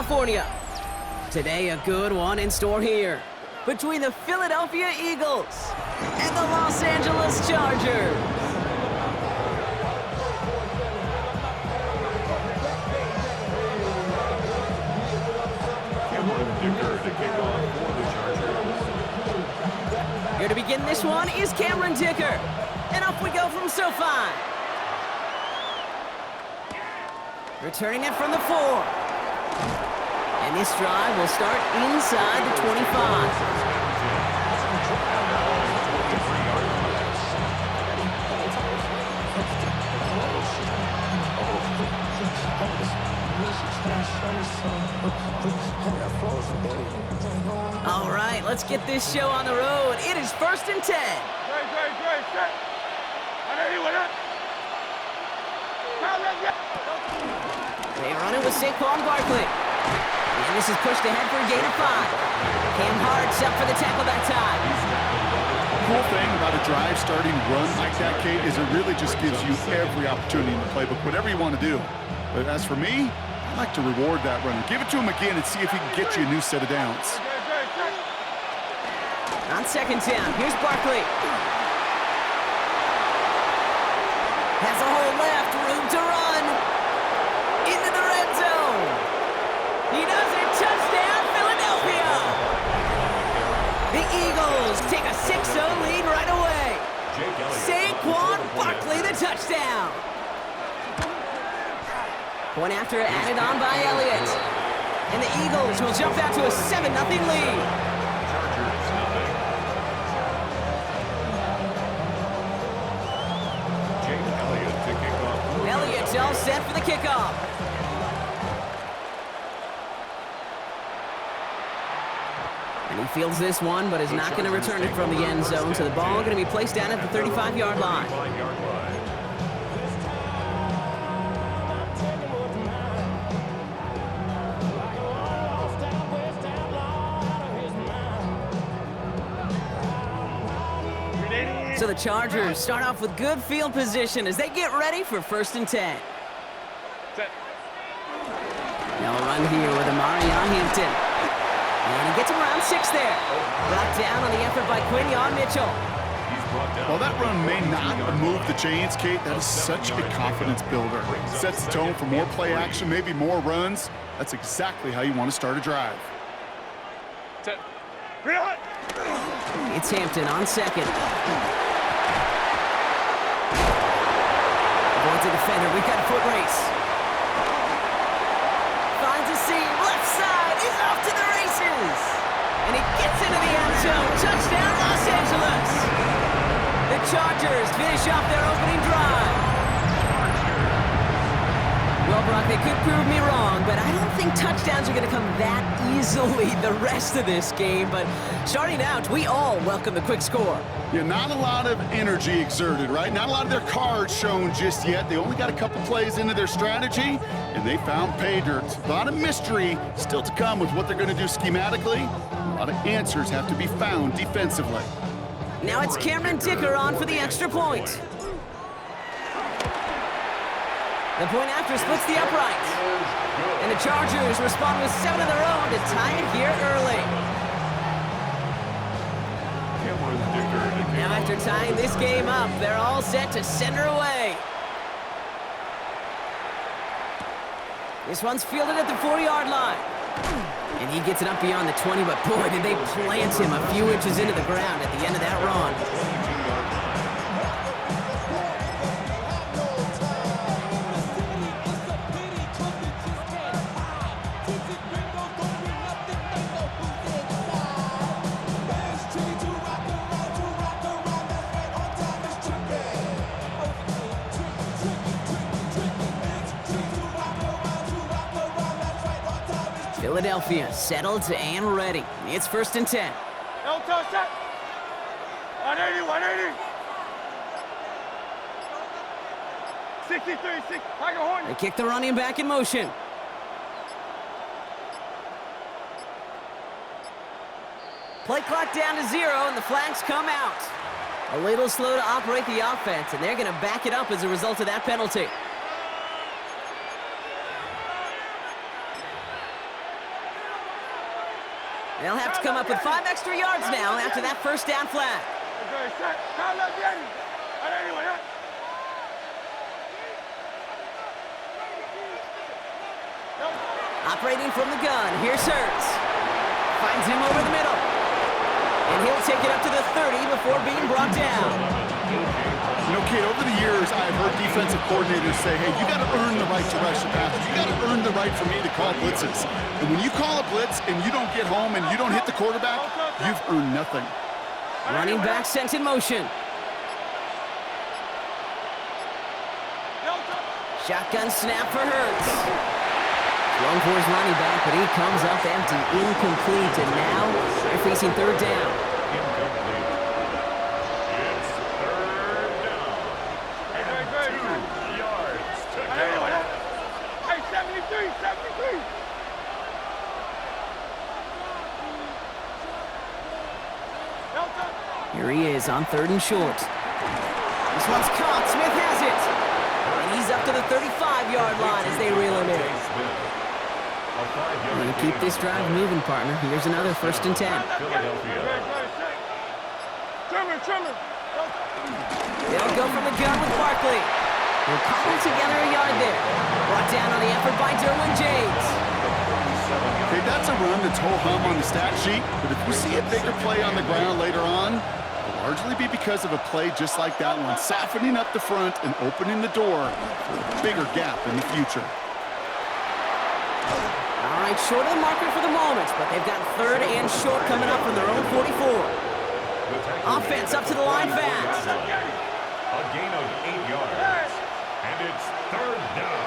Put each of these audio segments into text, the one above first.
California. Today, a good one in store here between the Philadelphia Eagles and the Los Angeles Chargers. Here to begin this one is Cameron Dicker. And up we go from SoFi. Returning it from the 4. And this drive will start inside the 25. All right, let's get this show on the road. It is 1st and 10. They run it with Saquon Barkley. And this is pushed ahead for a gain of 5. Cam Hart's up for the tackle that time. The cool thing about a drive starting run like that, Kate, is it really just gives you every opportunity in the playbook, whatever you want to do. But as for me, I like to reward that runner. Give it to him again and see if he can get you a new set of downs. On 2nd down, here's Barkley. Has a hole left, room to run. Into the red zone. He does it, touchdown, Philadelphia. The Eagles take a 6-0 lead right away. Saquon Barkley, the touchdown. Point after added on by Elliott. And the Eagles will jump out to a 7-0 lead. Elliott's all set for the kickoff. And he fields this one, but is not going to return it from the end zone, so the ball going to be placed down at the 35-yard line. So the Chargers start off with good field position as they get ready for 1st and 10. Now a run here with Amari Hampton. And he gets him around 6 there. Brought down on the effort by Quinion Mitchell. While that run may not have moved the chains, Kate, that is such a confidence builder. Sets the tone for more play action, maybe more runs. That's exactly how you want to start a drive. It's Hampton on 2nd. Avoids a defender. We've got a foot race. Finds a seam. Left side. He's off to the races. And he gets into the end zone. Touchdown, Los Angeles. The Chargers finish off their opening drive. Well, Brock, they could prove me wrong, but I don't think touchdowns are going to come that easily the rest of this game. But starting out, we all welcome the quick score. Yeah, not a lot of energy exerted, right? Not a lot of their cards shown just yet. They only got a couple plays into their strategy, and they found pay dirt. A lot of mystery still to come with what they're going to do schematically. A lot of answers have to be found defensively. Now it's Cameron Dicker on for the extra point. The point after splits the uprights. And the Chargers respond with 7 of their own to tie it here early. Now after tying this game up, they're all set to send her away. This one's fielded at the 40-yard line. And he gets it up beyond the 20, but boy, did they plant him a few inches into the ground at the end of that run. Philadelphia settled and ready. It's 1st and 10. 180, 180. 63, Tiger Horn. They kick the running back in motion. Play clock down to 0, and the flags come out. A little slow to operate the offense, and they're going to back it up as a result of that penalty. They'll have to come up with 5 extra yards now after that first down flag. Operating from the gun, here's Hurts. Finds him over the middle. And he'll take it up to the 30 before being brought down. You know, Kate, over the years, I've heard defensive coordinators say, hey, you got to earn the right to rush the passes. You got to earn the right for me to call blitzes. And when you call a blitz and you don't get home and you don't hit the quarterback, you've earned nothing. Running back sent in motion. Shotgun snap for Hurts. Thrown for his running back, but he comes up empty, incomplete, and now they're facing third down. Incomplete. It's third down. And 2 yards to go. Hey, 73, 73. Here he is on 3rd and short. This one's caught. Smith has it. And he's up to the 35-yard line as they reel him in. And keep this drive moving, partner. Here's another 1st and 10. They'll go from the gun with Barkley. They'll cobble together a yard there. Brought down on the effort by Derwin James. Okay, that's a run that's ho-hum on the stat sheet, but if we see a bigger play on the ground later on, it'll largely be because of a play just like that one, softening up the front and opening the door for a bigger gap in the future. All right, short of the marker for the moment, but they've got 3rd and short coming up from their own 44. Offense up to the line fast. A gain of 8 yards. And it's 3rd down.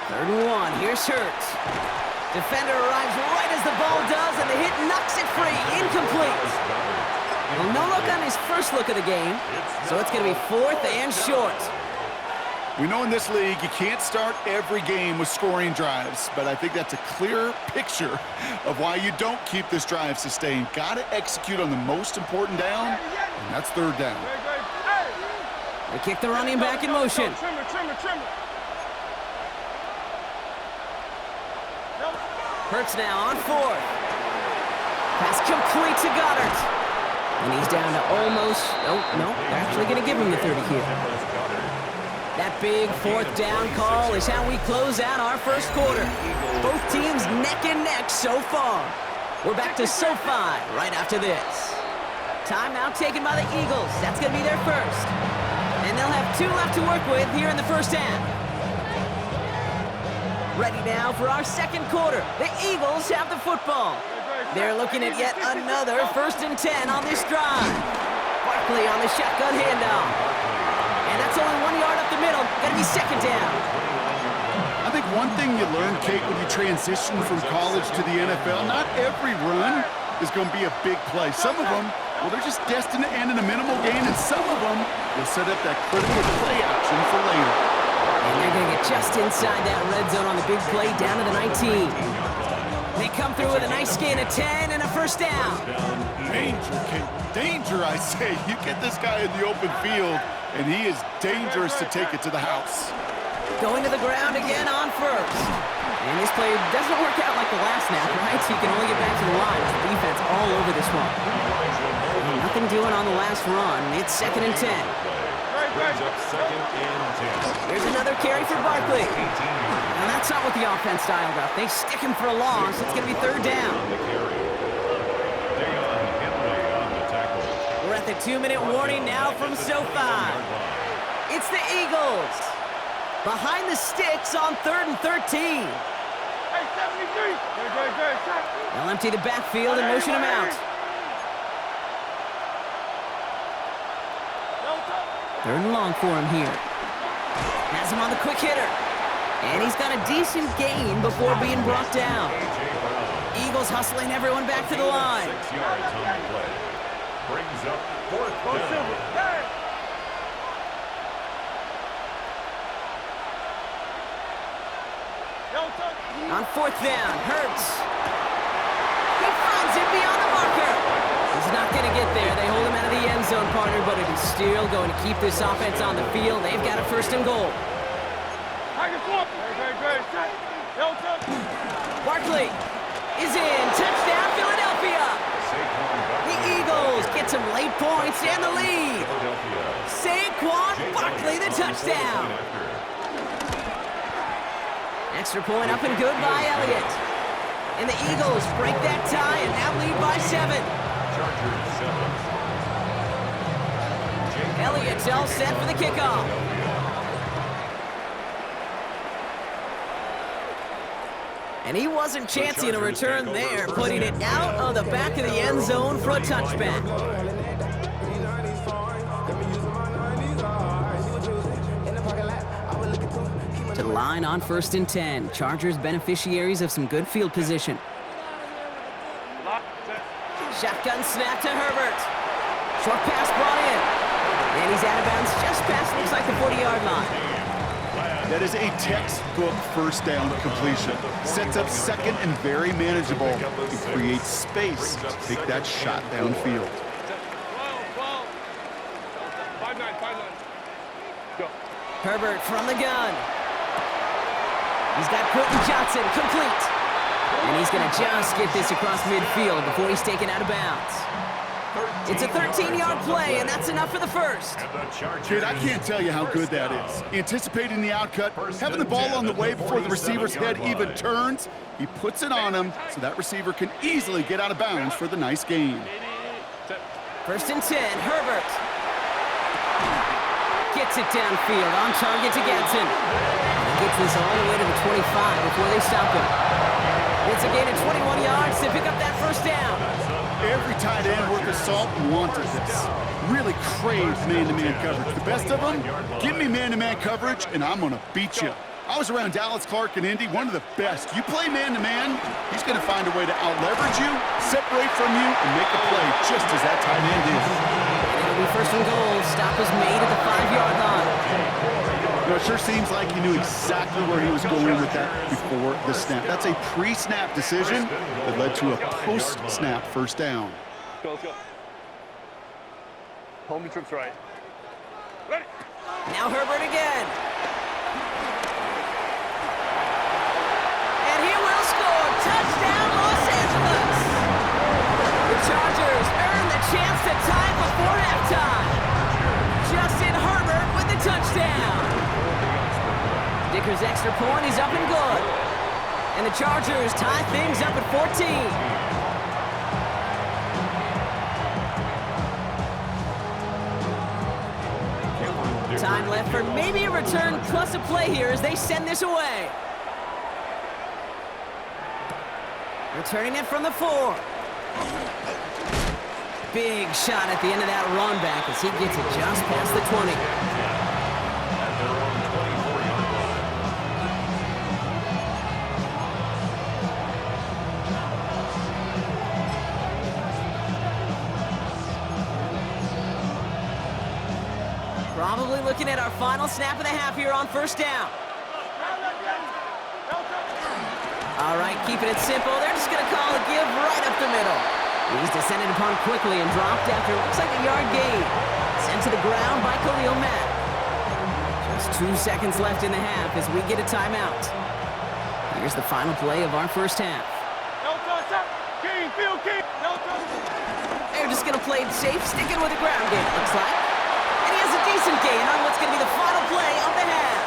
Third and 1, here's Hurts. Defender arrives right as the ball does, and the hit knocks it free, incomplete. Well, no look on his first look of the game, so it's going to be 4th and short. We know in this league you can't start every game with scoring drives, but I think that's a clear picture of why you don't keep this drive sustained. Got to execute on the most important down, and that's 3rd down. They kick the running back in motion. Hurts now on 4th. Pass complete to Goddard. And he's down to almost, oh, no, they're actually going to give him the 30 here. That big 4th down call is how we close out our first quarter. Both teams neck and neck so far. We're back to SoFi right after this. Timeout taken by the Eagles. That's going to be their first. And they'll have 2 left to work with here in the first half. Ready now for our second quarter. The Eagles have the football. They're looking at yet another 1st and 10 on this drive. Barkley on the shotgun handoff. And that's only 1 yard up the middle. Gonna be 2nd down. I think one thing you learn, Kate, when you transition from college to the NFL, not every run is going to be a big play. Some of them, well, they're just destined to end in a minimal gain, and some of them will set up that critical play action for later. And they're going to get just inside that red zone on the big play down to the 19. They come through with a nice gain of 10 and a 1st down. Danger, Kate. Danger, I say. You get this guy in the open field, and he is dangerous to take it to the house. Going to the ground again on 1st. And this play doesn't work out like the last snap, right? So you can only get back to the line with the defense all over this one. And nothing doing on the last run. It's 2nd and 10. Brings up 2nd and 10. Here's another carry for Barkley. And that's not what the offense dialed up. They stick him for a loss. It's going to be 3rd down. We're at the 2-minute warning now from SoFi. It's the Eagles. Behind the sticks on 3rd and 13. They'll empty the backfield and motion him out. 3rd and long for him here. Has him on the quick hitter. And he's got a decent gain before being brought down. Eagles hustling everyone back to the line. 6 yards on the play. Brings up 4th down. On 4th down, Hurts. He finds it beyond the marker. He's not going to get there. They hold him out of the end zone, partner, but it is still going to keep this offense on the field. They've got a 1st and goal. Barkley is in. Touchdown, Philadelphia. The Eagles get some late points and the lead. Saquon Barkley, the touchdown. Extra point up and good by Elliott. And the Eagles break that tie and now lead by 7. Elliott's all set for the kickoff. And he wasn't chancing a return there, putting it out of the back of the end zone for a touchback. To the line on 1st and 10. Chargers beneficiaries of some good field position. Shotgun snap to Herbert. Short pass brought in. And he's out of bounds just past, looks like the 40-yard line. That is a textbook first down completion. Sets up second and very manageable. It creates space to take that shot downfield. Herbert from the gun. He's got Quentin Johnson complete. And he's going to just get this across midfield before he's taken out of bounds. It's a 13-yard play, and that's enough for the first. Kid, I can't tell you how good that is. Anticipating the outcut, having the ball on the way before the receiver's head even turns, he puts it on him so that receiver can easily get out of bounds for the nice gain. 1st and 10, Herbert. Gets it downfield, on target to Gadsden. He gets this all the way to the 25 before they stop him. It's a gain of 21 yards to pick up that first down. Every tight end worth of salt wanted this. Really craves man-to-man coverage. The best of them, give me man-to-man coverage, and I'm going to beat you. I was around Dallas Clark and Indy, one of the best. You play man-to-man, he's going to find a way to out-leverage you, separate from you, and make a play just as that tight end is. It'll be 1st and goal. Stop is made at the 5-yard line. You know, it sure seems like he knew exactly where he was going with that before the snap. That's a pre-snap decision that led to a post-snap first down. Let's go. Home the trips right. Ready. Now Herbert again. And he will score. Touchdown, Los Angeles. The Chargers earn the chance to tie before halftime. Justin Herbert with the touchdown. Dicker's extra point is up and good. And the Chargers tie things up at 14. Time left for maybe a return plus a play here as they send this away. Returning it from the 4. Big shot at the end of that run back as he gets it just past the 20. Probably looking at our final snap of the half here on 1st down. All right, keeping it simple. They're just going to call a give right up the middle. He's descended upon quickly and dropped after it looks like a yard gain. Sent to the ground by Khalil Mack. Just 2 seconds left in the half as we get a timeout. Here's the final play of our first half. They're just going to play it safe, sticking with the ground game, it looks like. And he has a decent gain on what's going to be the final play of the half.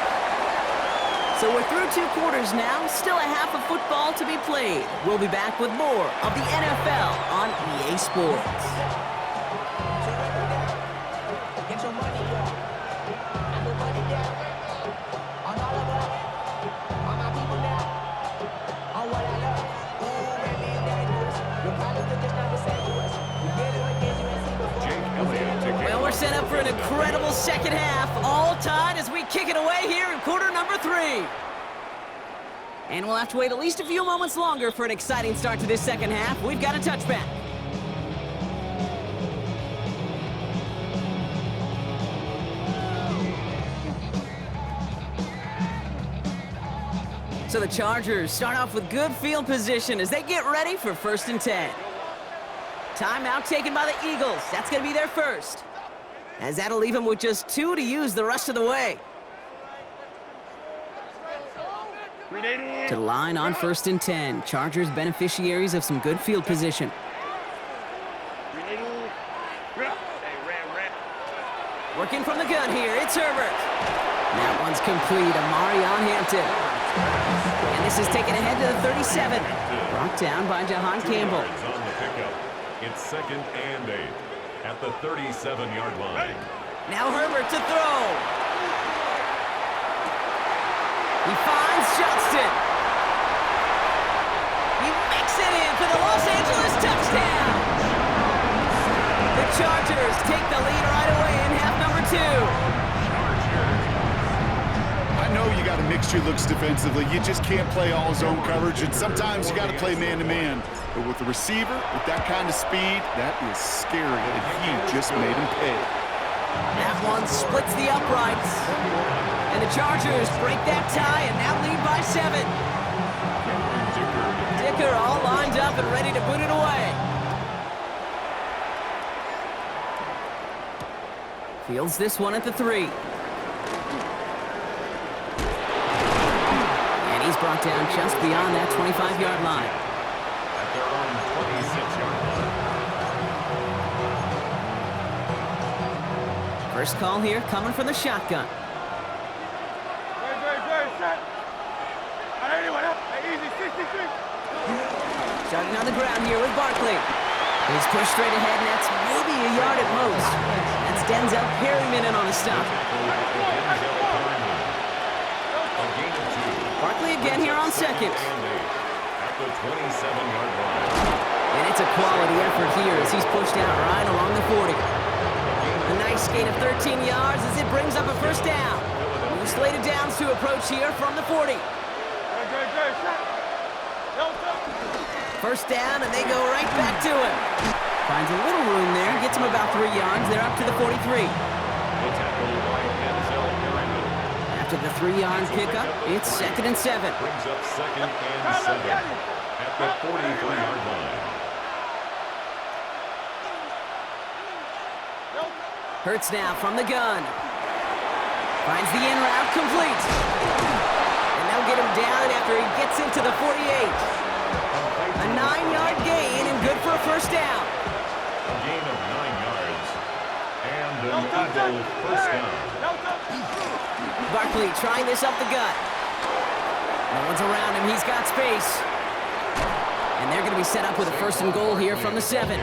So we're through 2 quarters now, still a half of football to be played. We'll be back with more of the NFL on EA Sports. Well, we're set up for an incredible second half, all tied as we kick it away here in quarter number 3. And we'll have to wait at least a few moments longer for an exciting start to this second half. We've got a touchback. So the Chargers start off with good field position as they get ready for 1st and 10. Timeout taken by the Eagles. That's going to be their first. As that'll leave them with just 2 to use the rest of the way. To the line on 1st and 10. Chargers beneficiaries of some good field position. Working from the gun here, it's Herbert. That one's complete, Amari on Hampton. And this is taken ahead to the 37. Brought down by Jahan Campbell. On the pickup. It's 2nd and 8 at the 37-yard line. Now Herbert to throw. He finds Johnston. He makes it in for the Los Angeles touchdown. The Chargers take the lead right away in half number 2. I know you got a mixture looks defensively. You just can't play all zone coverage, and sometimes you got to play man-to-man. But with the receiver, with that kind of speed, that is scary, and he just made him pay. That one splits the uprights. And the Chargers break that tie and now lead by 7. Dicker all lined up and ready to put it away. Fields this one at the 3. And he's brought down just beyond that 25-yard line. At their own 26-yard line. First call here coming from the shotgun. Jogging on the ground here with Barkley. He's pushed straight ahead, and that's maybe a yard at most. That's Denzel Perryman in on a stop. Barkley again here on 2nd. At the 27-yard line. And it's a quality effort here as he's pushed out right along the 40. A nice gain of 13 yards as it brings up a first down. New slated downs to approach here from the 40. First down, and they go right back to him. Finds a little room there, gets him about 3 yards. They're up to the 43. After the 3-yard pickup, it's 2nd and 7. Brings up 2nd and 7 at the 43-yard line. Hurts now from the gun. Finds the in route complete. And they'll get him down after he gets into the 48. A 9-yard gain and good for a first down. A gain of 9 yards. And an Eagle first down. Barkley trying this up the gut. No one's around him. He's got space. And they're going to be set up with a 1st and goal here from the 7.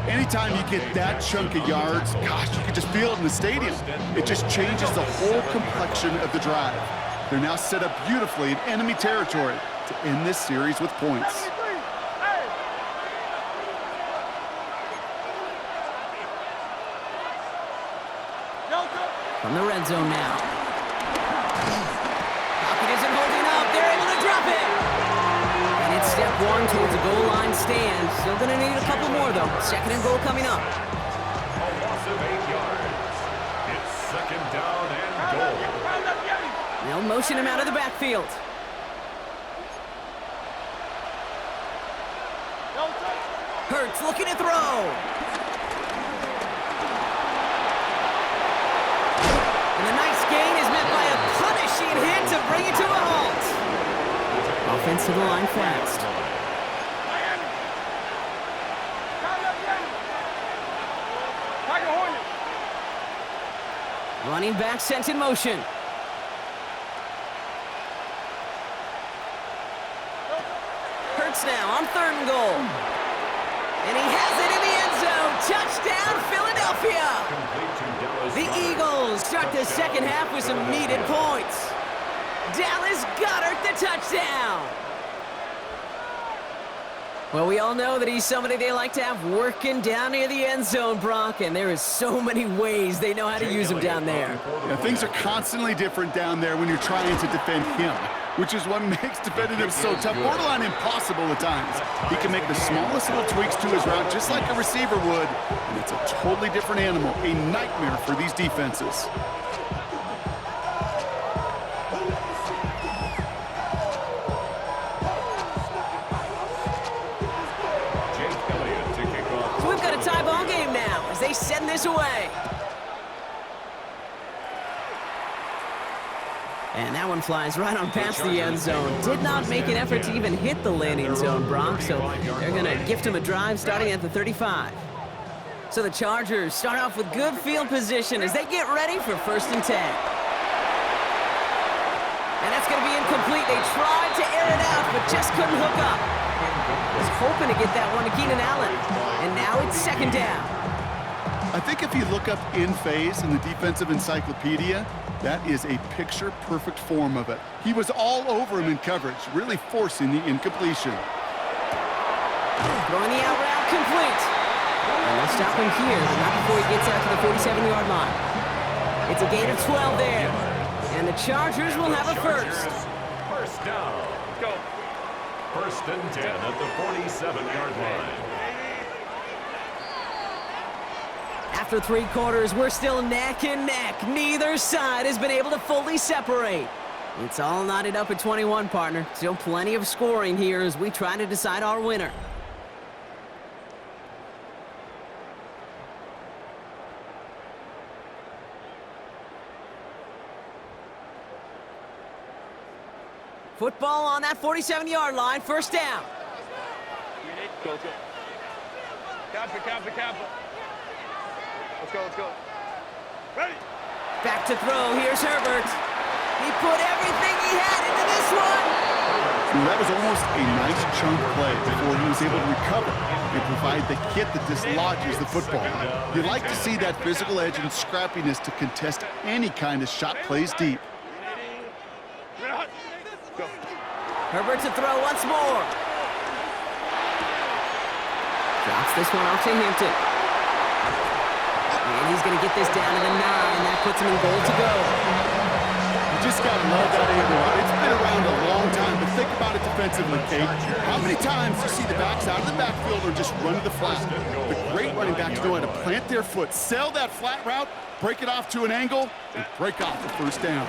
Anytime you get that chunk of yards, gosh, you can just feel it in the stadium. It just changes the whole complexion of the drive. They're now set up beautifully in enemy territory to end this series with points. From the red zone now. Pocket isn't holding up. They're able to drop it. And it's step 1 towards a goal line stand. Still going to need a couple more, though. 2nd and goal coming up. A loss of 8 yards. It's 2nd down and goal. They'll motion him out of the backfield. Hurts looking to throw. And the nice gain is met by a punishing hit to bring it to a halt. Offense to the line fast. Running back sent in motion. Hurts now on 3rd and goal. And he has it in the end zone. Touchdown, Philadelphia. The Eagles start the 2nd half with some needed points. Dallas Goedert the touchdown. Well, we all know that he's somebody they like to have working down near the end zone, Brock, and there is so many ways they know how to use him down there. Yeah, things are constantly different down there when you're trying to defend him, which is what makes defending him so tough, borderline impossible at times. He can make the smallest little tweaks to his route just like a receiver would, and it's a totally different animal, a nightmare for these defenses. So we've got a tie ball game now as they send this away. And that one flies right on past the end zone. Did not make an effort to even hit the landing zone, Brock, so they're going to gift him a drive starting at the 35. So the Chargers start off with good field position as they get ready for 1st and 10. And that's going to be incomplete. They tried to air it out, but just couldn't hook up. Was hoping to get that one to Keenan Allen. And now it's 2nd down. I think if you look up in phase in the defensive encyclopedia, that is a picture-perfect form of it. He was all over him in coverage, really forcing the incompletion. Throwing the out route complete. And they'll stop him here, but not before he gets out to the 47-yard line. It's a gain of 12 there. And the Chargers will have a first. First down. Let's go. 1st and 10 at the 47-yard line. After 3 quarters, we're still neck and neck. Neither side has been able to fully separate. It's all knotted up at 21, partner. Still plenty of scoring here as we try to decide our winner. Football on that 47-yard line, 1st down. Go, let's go. Kappa. Let's go. Ready? Back to throw. Here's Herbert. He put everything he had into this one. That was almost a nice chunk play before he was able to recover and provide the hit that dislodges the football. You like to see that physical edge and scrappiness to contest any kind of shot plays deep. Go. Herbert to throw once more. Drops this one off to Hampton. And he's going to get this down to the 9. That puts him in goal to go. You just got to love that angle. It's been around a long time, but think about it defensively, Kate. How many times do you see the backs out of the backfield or just run to the flat? The great running backs know how to plant their foot, sell that flat route, break it off to an angle, and break off the 1st down.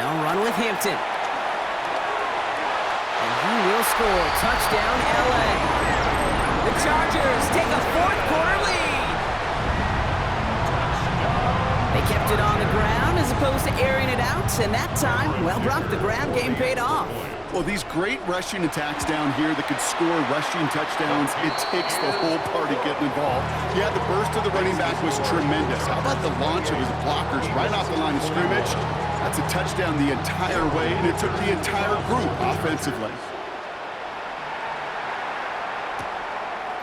Now run with Hampton. And he will score. Touchdown, LA. The Chargers take a 4th-quarter lead. They kept it on the ground as opposed to airing it out, and that time, well, Brock, the ground game paid off. Well, these great rushing attacks down here that could score rushing touchdowns, it takes the whole party getting involved. Yeah, the burst of the running back was tremendous. How about the launch of his blockers right off the line of scrimmage? That's a touchdown the entire way, and it took the entire group offensively.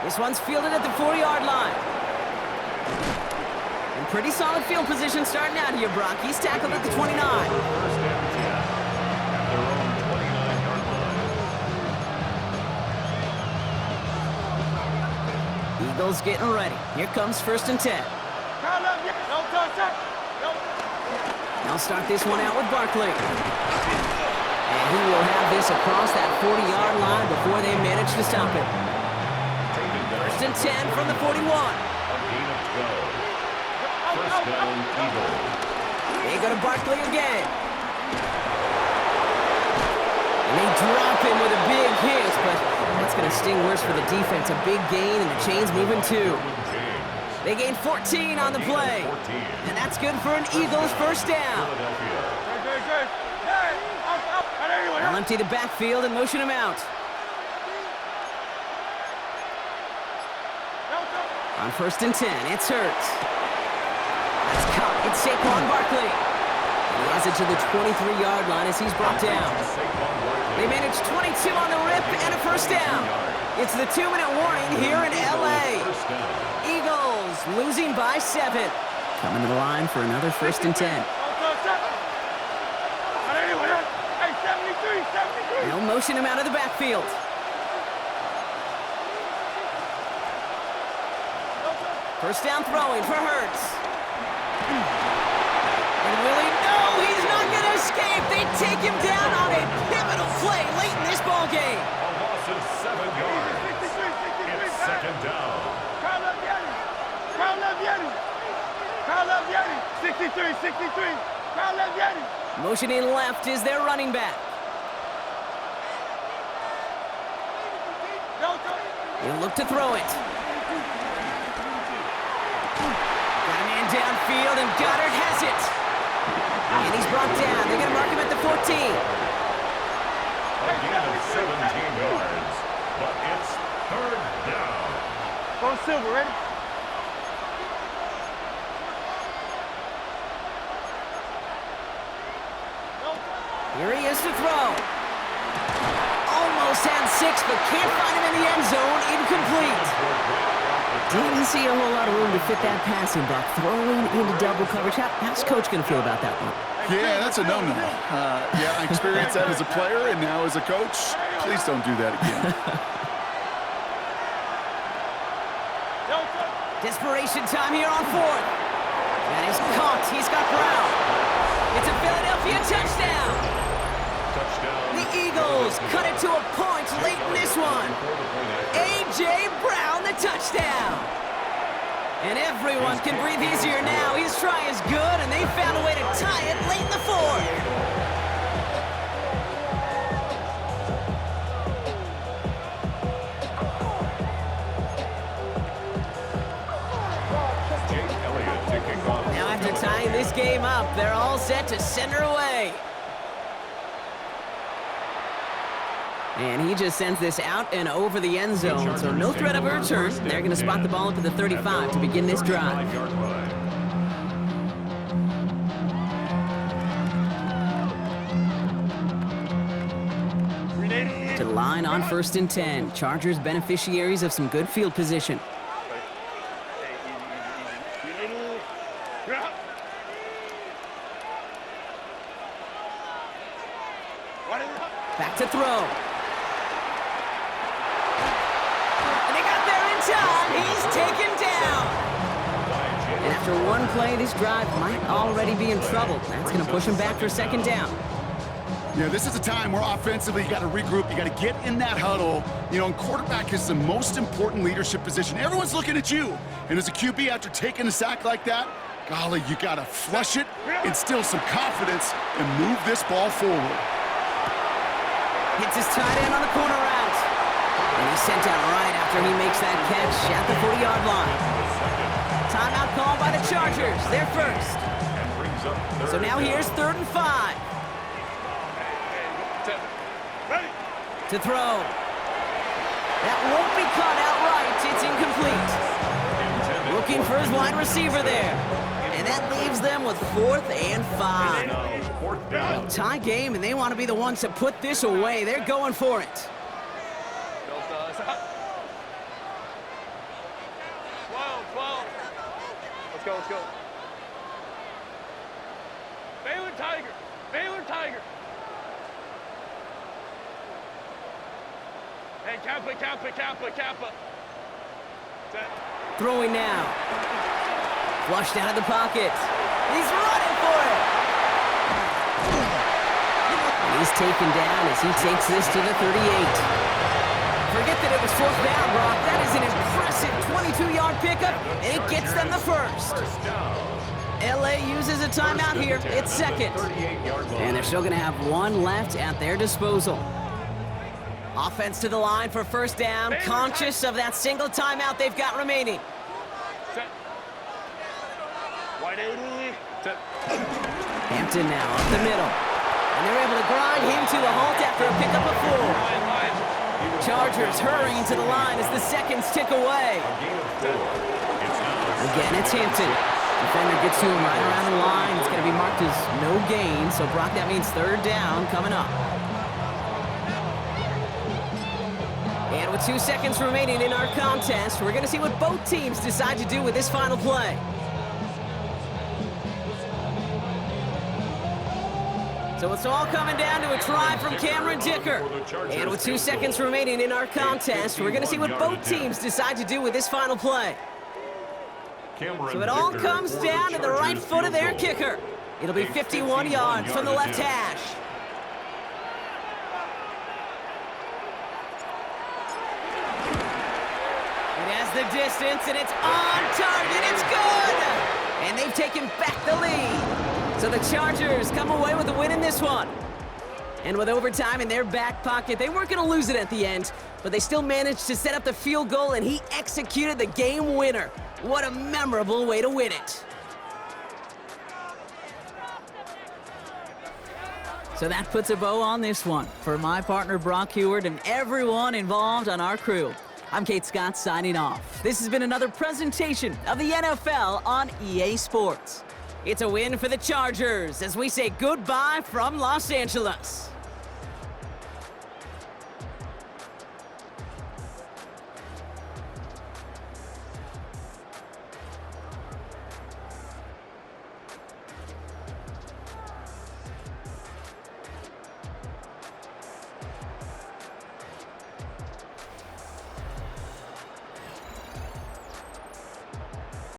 This one's fielded at the 4-yard line. And pretty solid field position starting out here, Brock. He's tackled at the 29. 1st and 10 at their own 29-yard line. Eagles getting ready. Here comes 1st and 10. They'll start this one out with Barkley. And he will have this across that 40-yard line before they manage to stop it. 1st and 10 from the 41. A gain of 12. 1st down, Eagles. They go to Barkley again. And they drop him with a big hit, but that's going to sting worse for the defense. A big gain, and the chain's moving too. They gain 14 on the play. And that's good for an Eagles 1st down. They'll empty the backfield and motion him out. On 1st and 10, it's Hurts. That's caught. It's Saquon Barkley. And he has it to the 23-yard line as he's brought down. They manage 22 on the rip and a 1st down. It's the 2-minute warning here in LA. Eagles losing by 7. Coming to the line for another 1st and 10. They'll motion him out of the backfield. First down throwing for Hurts. And Willie, no, he's not going to escape. They take him down on a pivotal play late in this ball game. A loss of 7 yards. It's 2nd down. 63. Motioning left is their running back. He'll look to throw it. Got a man downfield, and Goddard has it. And he's brought down. They're going to mark him at the 14. A gain of 17 yards, but it's third down. Go Silver, ready? Here he is to throw. Almost had 6, but can't find him in the end zone. Incomplete. Didn't see a whole lot of room to fit that passing back. Throwing into double coverage. How's Coach going to feel about that one? Yeah, that's a no-no. Yeah, I experienced that as a player and now as a coach. Please don't do that again. Desperation time here on 4th. That is caught. He's got Brown. It's a Philadelphia touchdown. The Eagles cut it to a point late in this one. A.J. Brown, the touchdown. And everyone can breathe easier now. His try is good, and they found a way to tie it late in the 4th. Now after tying this game up, they're all set to send her away. And he just sends this out and over the end zone, so no threat of a return. They're going to spot the ball up at the 35 to begin this drive. To the line on 1st and 10. Chargers beneficiaries of some good field position. Back to throw. And they got there in time. He's taken down. And after one play, this drive might already be in trouble. That's going to push him back for 2nd down. Yeah, this is a time where offensively you got to regroup. You got to get in that huddle. You know, and quarterback is the most important leadership position. Everyone's looking at you. And as a QB, after taking a sack like that, golly, you got to flush it, instill some confidence, and move this ball forward. Hits his tight end on the corner route. And he's sent out right after he makes that catch at the 40-yard line. Timeout called by the Chargers. They're first. So now here's 3rd and 5. To throw. That won't be caught outright. It's incomplete. Looking for his wide receiver there. And that leaves them with 4th and 5. Well, tie game, and they want to be the ones to put this away. They're going for it. 12. Let's go. Baylor Tiger. Hey, Kappa. Throwing now. Flushed out of the pocket. He's running for it. And he's taken down as he takes this to the 38. Forget that it was 4th down, Brock. That is an impressive 22-yard pickup, and it gets them the first. LA uses a timeout here. It's 2nd. And they're still going to have one left at their disposal. Offense to the line for 1st down, conscious of that single timeout they've got remaining. Hampton now up the middle. And they're able to grind him to a halt after a pickup of 4. Chargers hurrying to the line as the seconds tick away. Again, it's Hampton. Defender gets to him right around the line. It's going to be marked as no gain. So, Brock, that means 3rd down coming up. And with 2 seconds remaining in our contest, we're going to see what both teams decide to do with this final play. So it's all coming down to a try from Cameron Dicker. And with 2 seconds remaining in our contest, we're going to see what both teams decide to do with this final play. So it all comes down to the right foot of their kicker. It'll be 51 yards from the left hash. It has the distance, and it's on target. It's good! And they've taken back the lead. So the Chargers come away with a win in this one. And with overtime in their back pocket, they weren't going to lose it at the end, but they still managed to set up the field goal, and he executed the game winner. What a memorable way to win it. So that puts a bow on this one. For my partner Brock Heward and everyone involved on our crew, I'm Kate Scott signing off. This has been another presentation of the NFL on EA Sports. It's a win for the Chargers as we say goodbye from Los Angeles.